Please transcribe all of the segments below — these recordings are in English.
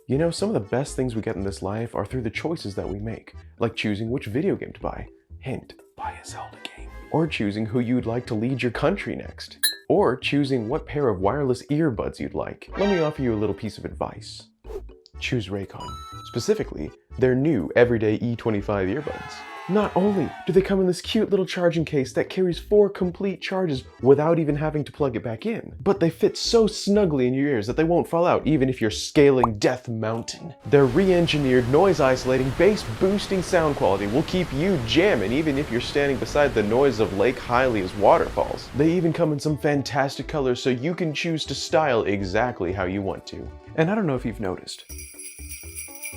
You know, some of the best things we get in this life are through the choices that we make, like choosing which video game to buy. Hint, buy a Zelda game. Or choosing who you'd like to lead your country next. Or choosing what pair of wireless earbuds you'd like. Let me offer you a little piece of advice. Choose Raycon. Specifically, their new everyday E25 earbuds. Not only do they come in this cute little charging case that carries 4 complete charges without even having to plug it back in, but they fit so snugly in your ears that they won't fall out even if you're scaling Death Mountain. Their re-engineered noise-isolating, bass-boosting sound quality will keep you jamming even if you're standing beside the noise of Lake Hylia's waterfalls. They even come in some fantastic colors so you can choose to style exactly how you want to. And I don't know if you've noticed,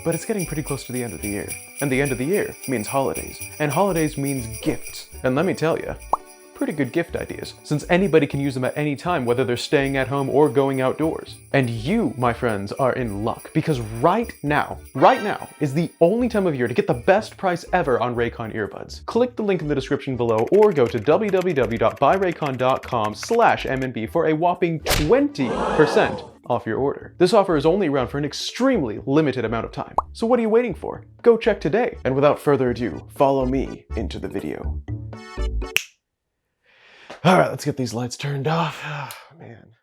but it's getting pretty close to the end of the year. And the end of the year means holidays. And holidays means gifts. And let me tell you, pretty good gift ideas, since anybody can use them at any time, whether they're staying at home or going outdoors. And you, my friends, are in luck, because right now is the only time of year to get the best price ever on Raycon earbuds. Click the link in the description below or go to www.buyraycon.com/MNB for a whopping 20% off your order. This offer is only around for an extremely limited amount of time. So what are you waiting for? Go check today. And without further ado, follow me into the video. All right, let's get these lights turned off. Oh, man.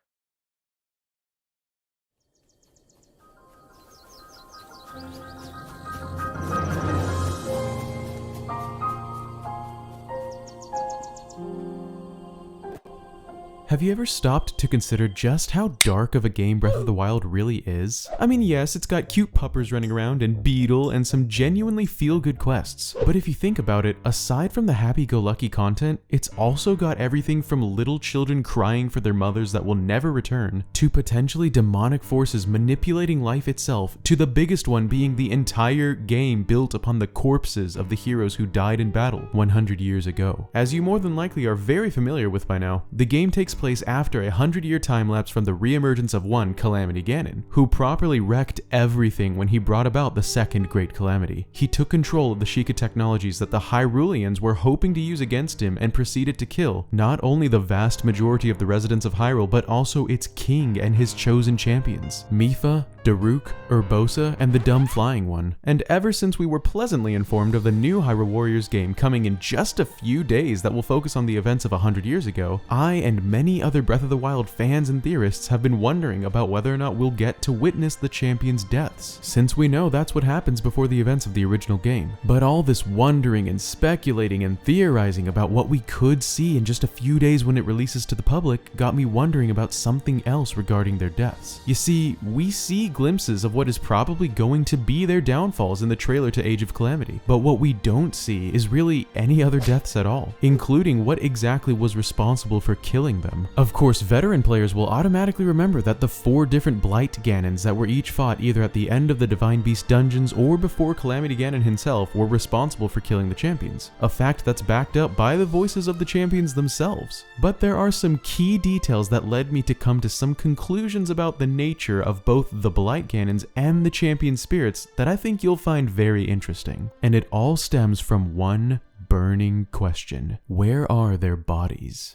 Have you ever stopped to consider just how dark of a game Breath of the Wild really is? I mean, yes, it's got cute puppers running around and Beetle and some genuinely feel-good quests. But if you think about it, aside from the happy-go-lucky content, it's also got everything from little children crying for their mothers that will never return, to potentially demonic forces manipulating life itself, to the biggest one being the entire game built upon the corpses of the heroes who died in battle 100 years ago. As you more than likely are very familiar with by now, the game takes place after a 100-year time lapse from the re-emergence of one Calamity Ganon, who properly wrecked everything when he brought about the second Great Calamity. He took control of the Sheikah technologies that the Hyruleans were hoping to use against him and proceeded to kill not only the vast majority of the residents of Hyrule, but also its king and his chosen champions, Mipha, Daruk, Urbosa, and the Dumb Flying One. And ever since we were pleasantly informed of the new Hyrule Warriors game coming in just a few days that will focus on the events of 100 years ago, I and many other Breath of the Wild fans and theorists have been wondering about whether or not we'll get to witness the champions' deaths, since we know that's what happens before the events of the original game. But all this wondering and speculating and theorizing about what we could see in just a few days when it releases to the public got me wondering about something else regarding their deaths. You see, we see glimpses of what is probably going to be their downfalls in the trailer to Age of Calamity, but what we don't see is really any other deaths at all, including what exactly was responsible for killing them. Of course, veteran players will automatically remember that the 4 different Blight Ganons that were each fought either at the end of the Divine Beast dungeons or before Calamity Ganon himself were responsible for killing the champions, a fact that's backed up by the voices of the champions themselves. But there are some key details that led me to come to some conclusions about the nature of both the Blight Ganons and the champion spirits that I think you'll find very interesting. And it all stems from one burning question: where are their bodies?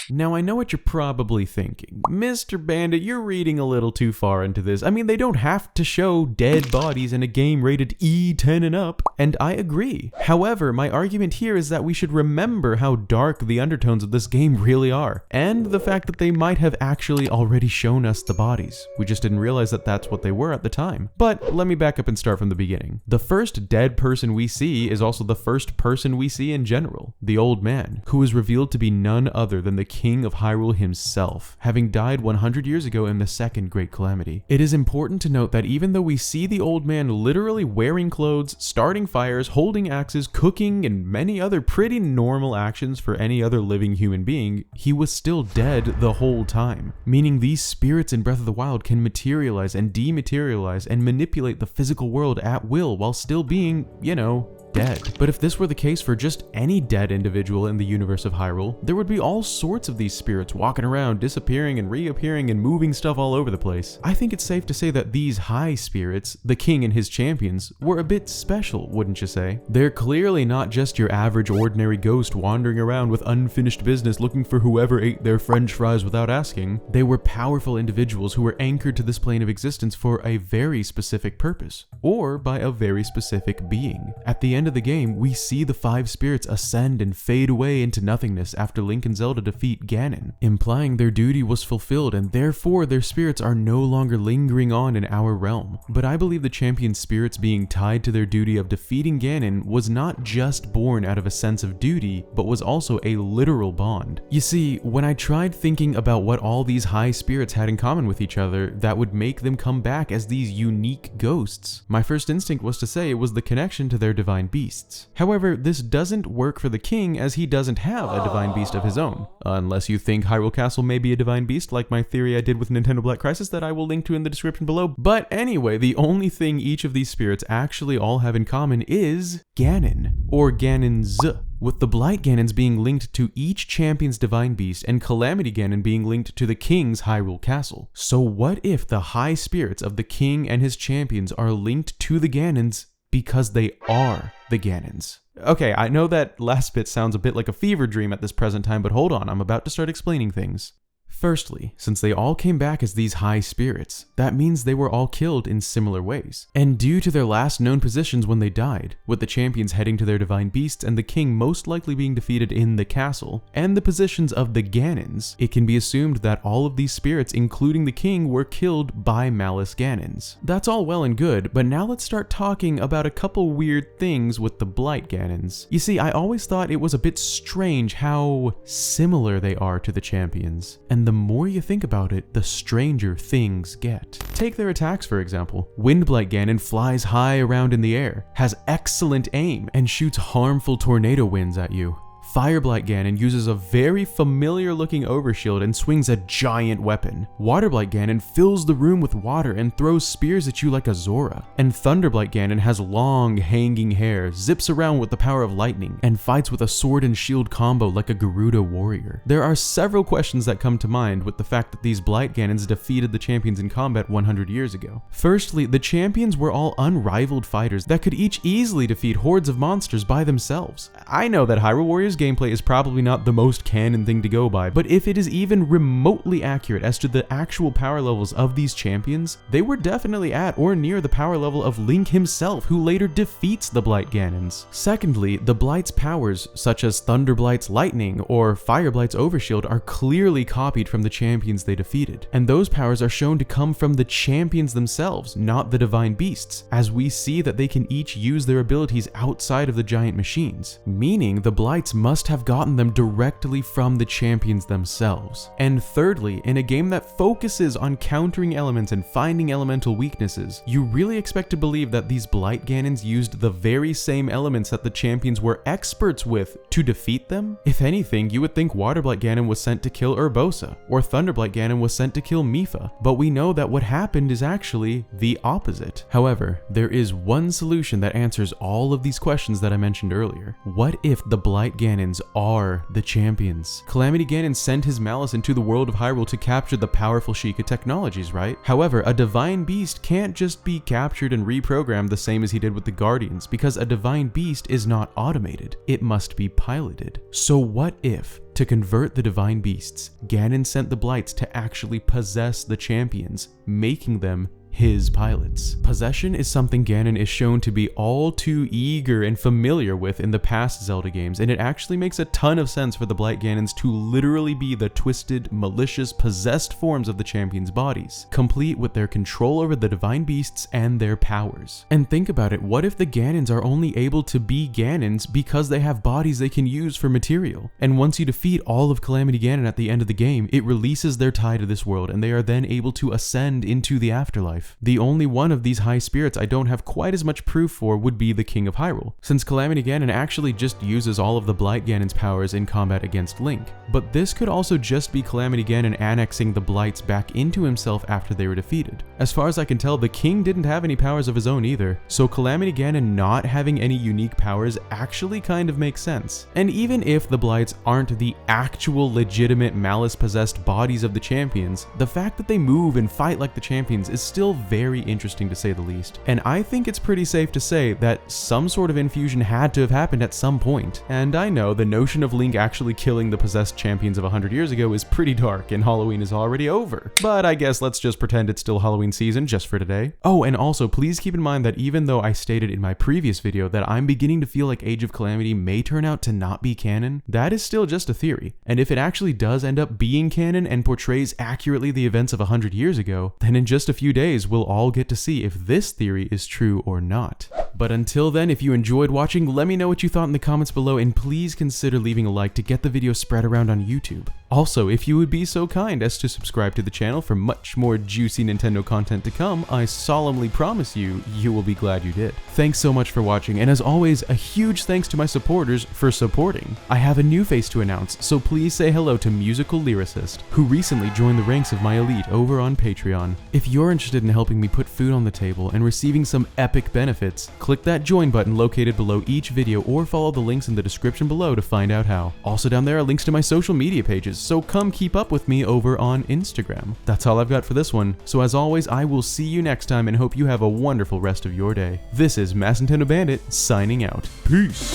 Now, I know what you're probably thinking. Mr. Bandit, you're reading a little too far into this. I mean, they don't have to show dead bodies in a game rated E10 and up, and I agree. However, my argument here is that we should remember how dark the undertones of this game really are, and the fact that they might have actually already shown us the bodies. We just didn't realize that that's what they were at the time. But let me back up and start from the beginning. The first dead person we see is also the first person we see in general, the old man, who is revealed to be none other than the King of Hyrule himself, having died 100 years ago in the second Great Calamity. It is important to note that even though we see the old man literally wearing clothes, starting fires, holding axes, cooking, and many other pretty normal actions for any other living human being, he was still dead the whole time, meaning these spirits in Breath of the Wild can materialize and dematerialize and manipulate the physical world at will while still being, you know, dead. But if this were the case for just any dead individual in the universe of Hyrule, there would be all sorts of these spirits walking around, disappearing and reappearing and moving stuff all over the place. I think it's safe to say that these high spirits, the king and his champions, were a bit special, wouldn't you say? They're clearly not just your average ordinary ghost wandering around with unfinished business looking for whoever ate their french fries without asking. They were powerful individuals who were anchored to this plane of existence for a very specific purpose, or by a very specific being. At the end of the game, we see the 5 spirits ascend and fade away into nothingness after Link and Zelda defeat Ganon, implying their duty was fulfilled and therefore their spirits are no longer lingering on in our realm. But I believe the champion's spirits being tied to their duty of defeating Ganon was not just born out of a sense of duty, but was also a literal bond. You see, when I tried thinking about what all these high spirits had in common with each other that would make them come back as these unique ghosts, my first instinct was to say it was the connection to their divine beasts. However, this doesn't work for the king as he doesn't have a divine beast of his own. Unless you think Hyrule Castle may be a divine beast, like my theory I did with Nintendo Black Crisis that I will link to in the description below. But anyway, the only thing each of these spirits actually all have in common is Ganon, or Ganons, with the Blight Ganons being linked to each champion's divine beast and Calamity Ganon being linked to the king's Hyrule Castle. So what if the high spirits of the king and his champions are linked to the Ganons because they are the Ganons? Okay, I know that last bit sounds a bit like a fever dream at this present time, but hold on, I'm about to start explaining things. Firstly, since they all came back as these high spirits, that means they were all killed in similar ways. And due to their last known positions when they died, with the champions heading to their divine beasts and the king most likely being defeated in the castle, and the positions of the Ganons, it can be assumed that all of these spirits, including the king, were killed by Malice Ganons. That's all well and good, but now let's start talking about a couple weird things with the Blight Ganons. You see, I always thought it was a bit strange how similar they are to the champions, and the more you think about it, the stranger things get. Take their attacks for example. Wind Blight Ganon flies high around in the air, has excellent aim, and shoots harmful tornado winds at you. Fire Blight Ganon uses a very familiar looking overshield and swings a giant weapon. Water Blight Ganon fills the room with water and throws spears at you like a Zora. And Thunder Blight Ganon has long hanging hair, zips around with the power of lightning, and fights with a sword and shield combo like a Garuda warrior. There are several questions that come to mind with the fact that these Blight Ganons defeated the champions in combat 100 years ago. Firstly, the champions were all unrivaled fighters that could each easily defeat hordes of monsters by themselves. I know that Hyrule Warriors gameplay is probably not the most canon thing to go by, but if it is even remotely accurate as to the actual power levels of these champions, they were definitely at or near the power level of Link himself, who later defeats the Blight Ganons. Secondly, the Blight's powers, such as Thunder Blight's lightning or Fire Blight's overshield, are clearly copied from the champions they defeated, and those powers are shown to come from the champions themselves, not the divine beasts, as we see that they can each use their abilities outside of the giant machines, meaning the Blights must have gotten them directly from the champions themselves. And thirdly, in a game that focuses on countering elements and finding elemental weaknesses, you really expect to believe that these Blight Ganons used the very same elements that the champions were experts with to defeat them? If anything, you would think Water Blight Ganon was sent to kill Urbosa, or Thunder Blight Ganon was sent to kill Mipha, but we know that what happened is actually the opposite. However, there is one solution that answers all of these questions that I mentioned earlier. What if the Blight Ganons are the champions? Calamity Ganon sent his malice into the world of Hyrule to capture the powerful Sheikah technologies, right? However, a divine beast can't just be captured and reprogrammed the same as he did with the Guardians, because a divine beast is not automated. It must be piloted. So what if, to convert the divine beasts, Ganon sent the Blights to actually possess the champions, making them his pilots? Possession is something Ganon is shown to be all too eager and familiar with in the past Zelda games, and it actually makes a ton of sense for the Blight Ganons to literally be the twisted, malicious, possessed forms of the champions' bodies, complete with their control over the divine beasts and their powers. And think about it, what if the Ganons are only able to be Ganons because they have bodies they can use for material? And once you defeat all of Calamity Ganon at the end of the game, it releases their tie to this world, and they are then able to ascend into the afterlife. life. The only one of these high spirits I don't have quite as much proof for would be the King of Hyrule, since Calamity Ganon actually just uses all of the Blight Ganon's powers in combat against Link. But this could also just be Calamity Ganon annexing the Blights back into himself after they were defeated. As far as I can tell, the king didn't have any powers of his own either, so Calamity Ganon not having any unique powers actually kind of makes sense. And even if the Blights aren't the actual legitimate malice-possessed bodies of the champions, the fact that they move and fight like the champions is still very interesting to say the least. And I think it's pretty safe to say that some sort of infusion had to have happened at some point. And I know the notion of Link actually killing the possessed champions of 100 years ago is pretty dark and Halloween is already over. But I guess let's just pretend it's still Halloween season just for today. Oh, and also please keep in mind that even though I stated in my previous video that I'm beginning to feel like Age of Calamity may turn out to not be canon, that is still just a theory. And if it actually does end up being canon and portrays accurately the events of 100 years ago, then in just a few days we'll all get to see if this theory is true or not. But until then, if you enjoyed watching, let me know what you thought in the comments below, and please consider leaving a like to get the video spread around on YouTube. Also, if you would be so kind as to subscribe to the channel for much more juicy Nintendo content to come, I solemnly promise you, you will be glad you did. Thanks so much for watching, and as always, a huge thanks to my supporters for supporting. I have a new face to announce, so please say hello to Musical Lyricist, who recently joined the ranks of my elite over on Patreon. If you're interested in helping me put food on the table and receiving some epic benefits, click that join button located below each video or follow the links in the description below to find out how. Also down there are links to my social media pages, so come keep up with me over on Instagram. That's all I've got for this one, so as always, I will see you next time and hope you have a wonderful rest of your day. This is MaskedNintendoBandit signing out. Peace!